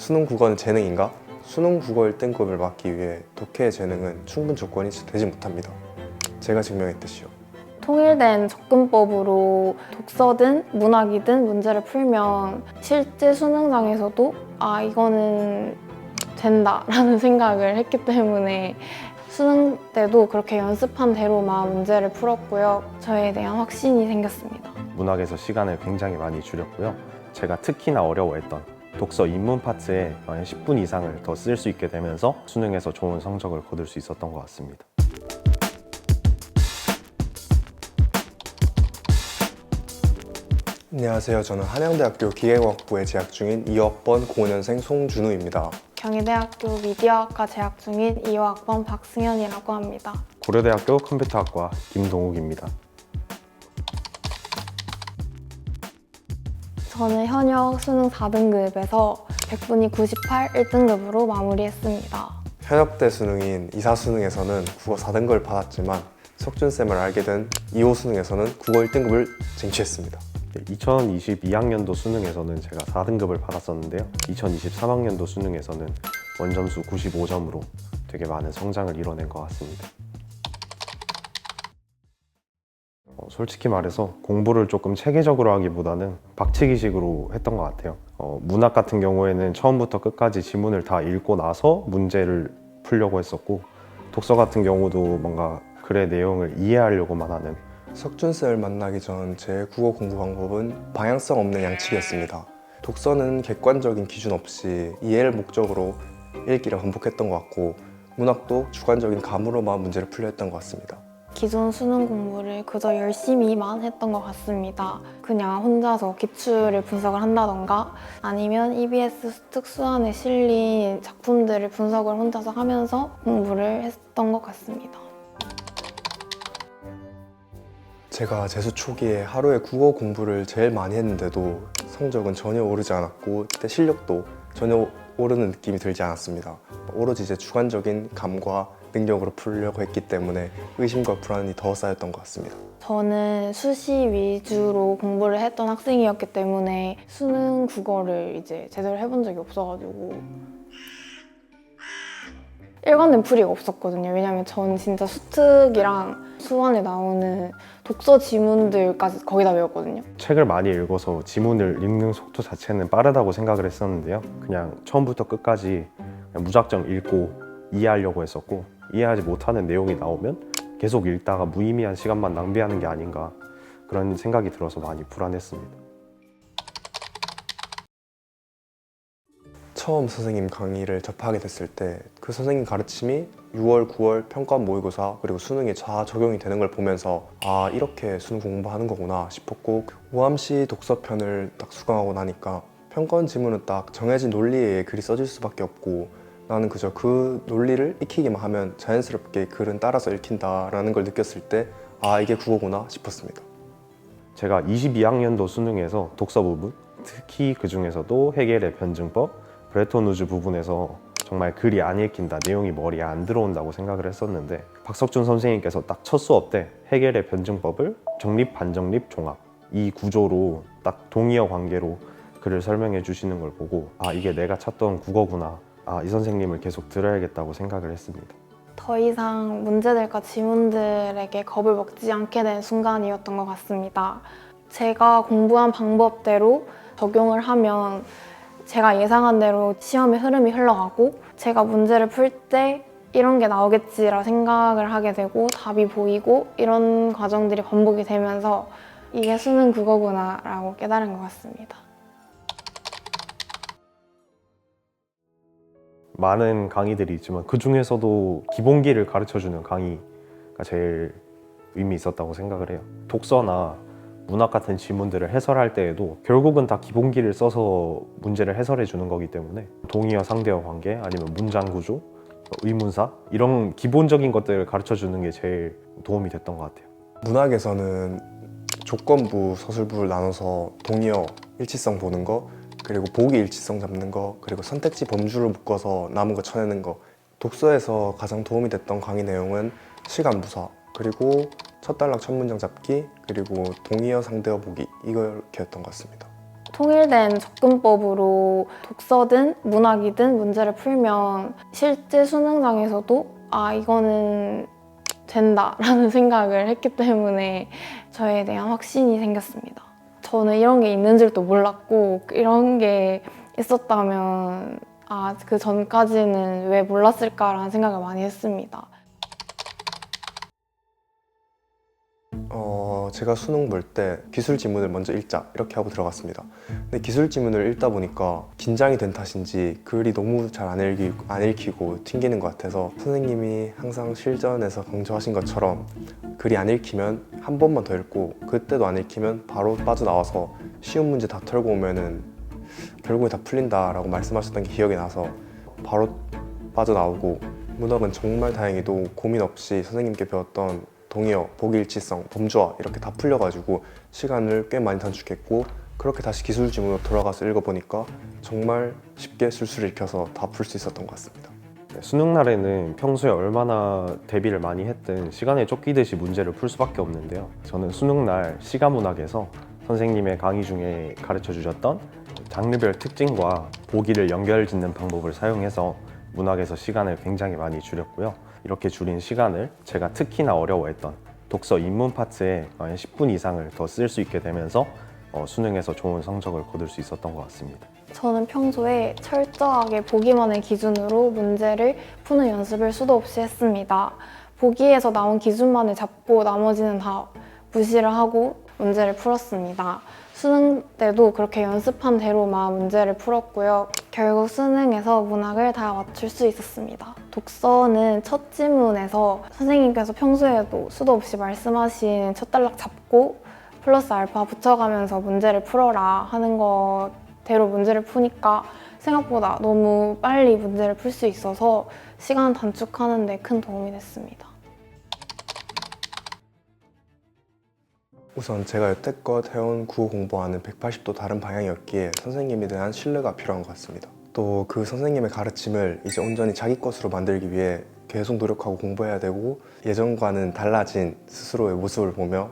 수능 국어는 재능인가? 수능 국어 1등급을 받기 위해 독해의 재능은 충분 조건이 되지 못합니다. 제가 증명했듯이요. 통일된 접근법으로 독서든 문학이든 문제를 풀면 실제 수능장에서도 이거는 된다라는 생각을 했기 때문에 수능 때도 그렇게 연습한 대로만 문제를 풀었고요. 저에 대한 확신이 생겼습니다. 문학에서 시간을 굉장히 많이 줄였고요. 제가 특히나 어려워했던 독서 입문 파트에 10분 이상을 더 쓸 수 있게 되면서 수능에서 좋은 성적을 거둘 수 있었던 것 같습니다. 안녕하세요. 저는 한양대학교 기계공학부에 재학 중인 2학번 05년생 송준우입니다. 경희대학교 미디어학과 재학 중인 2학번 박승현이라고 합니다. 고려대학교 컴퓨터학과 김동욱입니다. 저는 현역 수능 4등급에서 100분위 98 1등급으로 마무리했습니다. 현역대 수능인 이사수능에서는 국어 4등급을 받았지만 석준쌤을 알게 된 2호 수능에서는 국어 1등급을 쟁취했습니다. 2022학년도 수능에서는 제가 4등급을 받았었는데요. 2023학년도 수능에서는 원점수 95점으로 되게 많은 성장을 이뤄낸 것 같습니다. 솔직히 말해서 공부를 조금 체계적으로 하기보다는 박치기식으로 했던 것 같아요. 문학 같은 경우에는 처음부터 끝까지 지문을 다 읽고 나서 문제를 풀려고 했었고, 독서 같은 경우도 뭔가 글의 내용을 이해하려고만 하는. 석준쌤을 만나기 전 제 국어 공부 방법은 방향성 없는 양치기였습니다. 독서는 객관적인 기준 없이 이해를 목적으로 읽기를 반복했던 것 같고, 문학도 주관적인 감으로만 문제를 풀려 했던 것 같습니다. 기존 수능 공부를 그저 열심히만 했던 것 같습니다. 그냥 혼자서 기출을 분석을 한다던가 아니면 EBS 특수안에 실린 작품들을 분석을 혼자서 하면서 공부를 했던 것 같습니다. 제가 재수 초기에 하루에 국어 공부를 제일 많이 했는데도 성적은 전혀 오르지 않았고 그때 실력도 전혀 오르는 느낌이 들지 않았습니다. 오로지 제 주관적인 감과 능력으로 풀려고 했기 때문에 의심과 불안이 더 쌓였던 것 같습니다. 저는 수시 위주로 공부를 했던 학생이었기 때문에 수능 국어를 이제 제대로 해본 적이 없어가지고 일관된 풀이가 없었거든요. 왜냐면 전 진짜 수특이랑 수원에 나오는 독서 지문들까지 거의 다 외웠거든요. 책을 많이 읽어서 지문을 읽는 속도 자체는 빠르다고 생각을 했었는데요. 그냥 처음부터 끝까지 그냥 무작정 읽고 이해하려고 했었고, 이해하지 못하는 내용이 나오면 계속 읽다가 무의미한 시간만 낭비하는 게 아닌가, 그런 생각이 들어서 많이 불안했습니다. 처음 선생님 강의를 접하게 됐을 때 그 선생님 가르침이 6월, 9월 평가 모의고사 그리고 수능에 다 적용이 되는 걸 보면서 이렇게 수능 공부하는 거구나 싶었고, 우암시 독서편을 딱 수강하고 나니까 평가원 지문은 딱 정해진 논리에 의해 글이 써질 수밖에 없고, 나는 그저 그 논리를 익히기만 하면 자연스럽게 글은 따라서 읽힌다라는 걸 느꼈을 때 이게 국어구나 싶었습니다. 제가 22학년도 수능에서 독서 부분, 특히 그 중에서도 헤겔의 변증법, 브레톤 우즈 부분에서 정말 글이 안 읽힌다, 내용이 머리에 안 들어온다고 생각을 했었는데, 박석준 선생님께서 딱 첫 수업 때 헤겔의 변증법을 정립, 반정립, 종합 이 구조로 딱 동의어 관계로 글을 설명해 주시는 걸 보고 이게 내가 찾던 국어구나, 이 선생님을 계속 들어야겠다고 생각을 했습니다. 더 이상 문제들과 지문들에게 겁을 먹지 않게 된 순간이었던 것 같습니다. 제가 공부한 방법대로 적용을 하면 제가 예상한 대로 시험의 흐름이 흘러가고, 제가 문제를 풀 때 이런 게 나오겠지라고 생각을 하게 되고 답이 보이고, 이런 과정들이 반복이 되면서 이게 수능 국어구나 라고 깨달은 것 같습니다. 많은 강의들이 있지만 그 중에서도 기본기를 가르쳐주는 강의가 제일 의미 있었다고 생각을 해요. 독서나 문학 같은 지문들을 해설할 때에도 결국은 다 기본기를 써서 문제를 해설해 주는 거기 때문에 동의어 상대어 관계, 아니면 문장 구조, 의문사, 이런 기본적인 것들을 가르쳐 주는 게 제일 도움이 됐던 것 같아요. 문학에서는 조건부, 서술부를 나눠서 동의어 일치성 보는 거, 그리고 보기 일치성 잡는 거, 그리고 선택지 범주를 묶어서 남은 거 쳐내는 거. 독서에서 가장 도움이 됐던 강의 내용은 시간부사, 그리고 첫 단락 첫 문장 잡기, 그리고 동의어 상대어 보기, 이렇게였던 것 같습니다. 통일된 접근법으로 독서든 문학이든 문제를 풀면 실제 수능장에서도 이거는 된다라는 생각을 했기 때문에 저에 대한 확신이 생겼습니다. 저는 이런 게 있는 줄도 몰랐고 이런 게 있었다면 그 전까지는 왜 몰랐을까라는 생각을 많이 했습니다. 제가 수능 볼 때 기술 지문을 먼저 읽자 이렇게 하고 들어갔습니다. 근데 기술 지문을 읽다 보니까 긴장이 된 탓인지 글이 너무 잘 안 읽히고 튕기는 것 같아서 선생님이 항상 실전에서 강조하신 것처럼 글이 안 읽히면 한 번만 더 읽고 그때도 안 읽히면 바로 빠져나와서 쉬운 문제 다 털고 오면은 결국에 다 풀린다라고 말씀하셨던 게 기억이 나서 바로 빠져나오고 문학은 정말 다행히도 고민 없이 선생님께 배웠던 동의어, 보기일치성, 범주어 이렇게 다 풀려가지고 시간을 꽤 많이 단축했고 그렇게 다시 기술 지문으로 돌아가서 읽어보니까 정말 쉽게 술술 읽혀서 다 풀 수 있었던 것 같습니다. 수능 날에는 평소에 얼마나 대비를 많이 했든 시간에 쫓기듯이 문제를 풀 수밖에 없는데요. 저는 수능 날 시가문학에서 선생님의 강의 중에 가르쳐 주셨던 장르별 특징과 보기를 연결짓는 방법을 사용해서 문학에서 시간을 굉장히 많이 줄였고요. 이렇게 줄인 시간을 제가 특히나 어려워했던 독서 입문 파트에 10분 이상을 더 쓸 수 있게 되면서 수능에서 좋은 성적을 거둘 수 있었던 것 같습니다. 저는 평소에 철저하게 보기만을 기준으로 문제를 푸는 연습을 수도 없이 했습니다. 보기에서 나온 기준만을 잡고 나머지는 다 무시를 하고 문제를 풀었습니다. 수능 때도 그렇게 연습한 대로만 문제를 풀었고요. 결국 수능에서 문학을 다 맞출 수 있었습니다. 독서는 첫 지문에서 선생님께서 평소에도 수도 없이 말씀하신 첫 단락 잡고 플러스 알파 붙여가면서 문제를 풀어라 하는 거대로 문제를 푸니까 생각보다 너무 빨리 문제를 풀 수 있어서 시간 단축하는 데 큰 도움이 됐습니다. 우선 제가 여태껏 해온 국어 공부와는 180도 다른 방향이었기에 선생님에 대한 신뢰가 필요한 것 같습니다. 또 그 선생님의 가르침을 이제 온전히 자기 것으로 만들기 위해 계속 노력하고 공부해야 되고 예전과는 달라진 스스로의 모습을 보며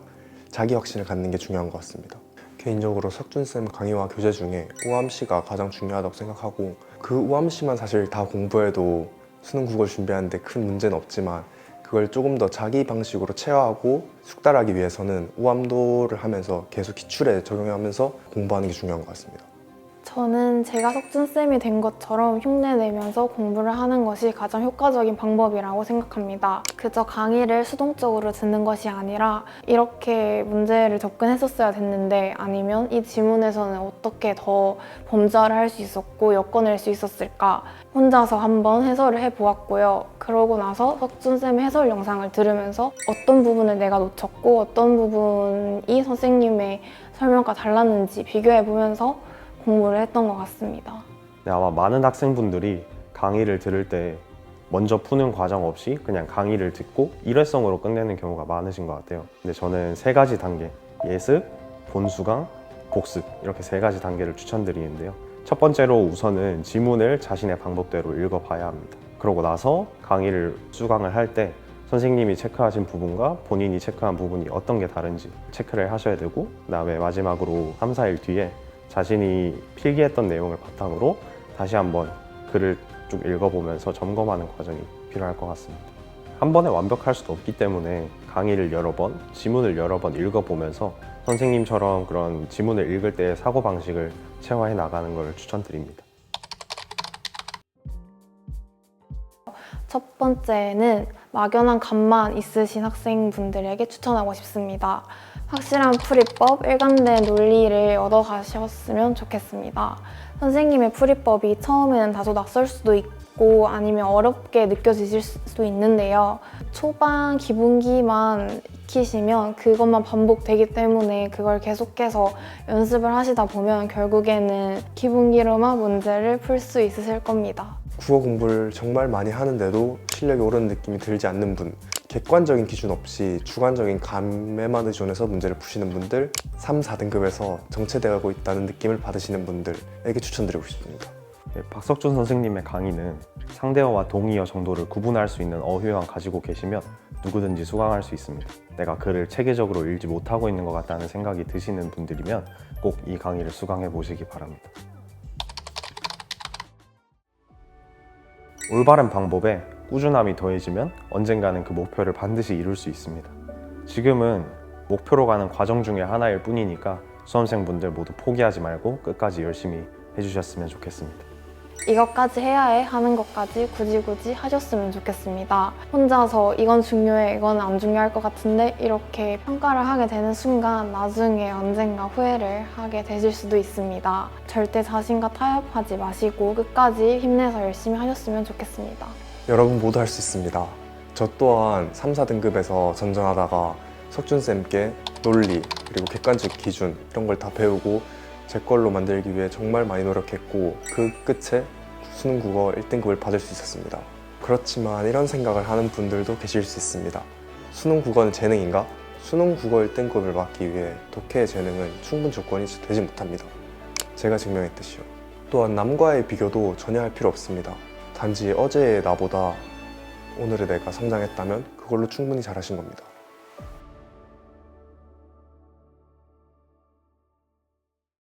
자기 확신을 갖는 게 중요한 것 같습니다. 개인적으로 석준쌤 강의와 교재 중에 우암시가 가장 중요하다고 생각하고 그 우암시만 사실 다 공부해도 수능 국어를 준비하는데 큰 문제는 없지만 그걸 조금 더 자기 방식으로 체화하고 숙달하기 위해서는 우암도를 하면서 계속 기출에 적용하면서 공부하는 게 중요한 것 같습니다. 저는 제가 석준쌤이 된 것처럼 흉내내면서 공부를 하는 것이 가장 효과적인 방법이라고 생각합니다. 그저 강의를 수동적으로 듣는 것이 아니라 이렇게 문제를 접근했었어야 됐는데 아니면 이 지문에서는 어떻게 더 범주화를 할 수 있었고 엮어낼 수 있었을까 혼자서 한번 해설을 해보았고요. 그러고 나서 석준쌤의 해설 영상을 들으면서 어떤 부분을 내가 놓쳤고 어떤 부분이 선생님의 설명과 달랐는지 비교해보면서 공부를 했던 것 같습니다. 네, 아마 많은 학생분들이 강의를 들을 때 먼저 푸는 과정 없이 그냥 강의를 듣고 일회성으로 끝내는 경우가 많으신 것 같아요. 근데 저는 3가지 단계, 예습, 본수강, 복습 이렇게 3가지 단계를 추천드리는데요. 첫 번째로 우선은 지문을 자신의 방법대로 읽어봐야 합니다. 그러고 나서 강의를 수강을 할 때 선생님이 체크하신 부분과 본인이 체크한 부분이 어떤 게 다른지 체크를 하셔야 되고 그다음에 마지막으로 3, 4일 뒤에 자신이 필기했던 내용을 바탕으로 다시 한번 글을 쭉 읽어보면서 점검하는 과정이 필요할 것 같습니다. 한 번에 완벽할 수도 없기 때문에 강의를 여러 번, 지문을 여러 번 읽어보면서 선생님처럼 그런 지문을 읽을 때의 사고방식을 체화해 나가는 걸 추천드립니다. 첫 번째는 막연한 감만 있으신 학생분들에게 추천하고 싶습니다. 확실한 풀이법, 일관된 논리를 얻어가셨으면 좋겠습니다. 선생님의 풀이법이 처음에는 다소 낯설 수도 있고 아니면 어렵게 느껴지실 수도 있는데요. 초반 기본기만 익히시면 그것만 반복되기 때문에 그걸 계속해서 연습을 하시다 보면 결국에는 기본기로만 문제를 풀 수 있으실 겁니다. 국어 공부를 정말 많이 하는데도 실력이 오르는 느낌이 들지 않는 분, 객관적인 기준 없이 주관적인 감에만 의존해서 문제를 푸시는 분들, 3, 4등급에서 정체되고 있다는 느낌을 받으시는 분들에게 추천드리고 싶습니다. 네, 박석준 선생님의 강의는 상대어와 동의어 정도를 구분할 수 있는 어휘만 가지고 계시면 누구든지 수강할 수 있습니다. 내가 글을 체계적으로 읽지 못하고 있는 것 같다는 생각이 드시는 분들이면 꼭 이 강의를 수강해 보시기 바랍니다. 올바른 방법에 꾸준함이 더해지면 언젠가는 그 목표를 반드시 이룰 수 있습니다. 지금은 목표로 가는 과정 중에 하나일 뿐이니까 수험생분들 모두 포기하지 말고 끝까지 열심히 해주셨으면 좋겠습니다. 이것까지 해야 해 하는 것까지 굳이 하셨으면 좋겠습니다. 혼자서 이건 중요해, 이건 안 중요할 것 같은데 이렇게 평가를 하게 되는 순간 나중에 언젠가 후회를 하게 되실 수도 있습니다. 절대 자신과 타협하지 마시고 끝까지 힘내서 열심히 하셨으면 좋겠습니다. 여러분 모두 할 수 있습니다. 저 또한 3, 4등급에서 전전하다가 석준쌤께 논리 그리고 객관적 기준 이런 걸 다 배우고 제 걸로 만들기 위해 정말 많이 노력했고 그 끝에 수능 국어 1등급을 받을 수 있었습니다. 그렇지만 이런 생각을 하는 분들도 계실 수 있습니다. 수능 국어는 재능인가? 수능 국어 1등급을 받기 위해 독해의 재능은 충분 조건이 되지 못합니다. 제가 증명했듯이요. 또한 남과의 비교도 전혀 할 필요 없습니다. 단지 어제의 나보다 오늘의 내가 성장했다면 그걸로 충분히 잘하신 겁니다.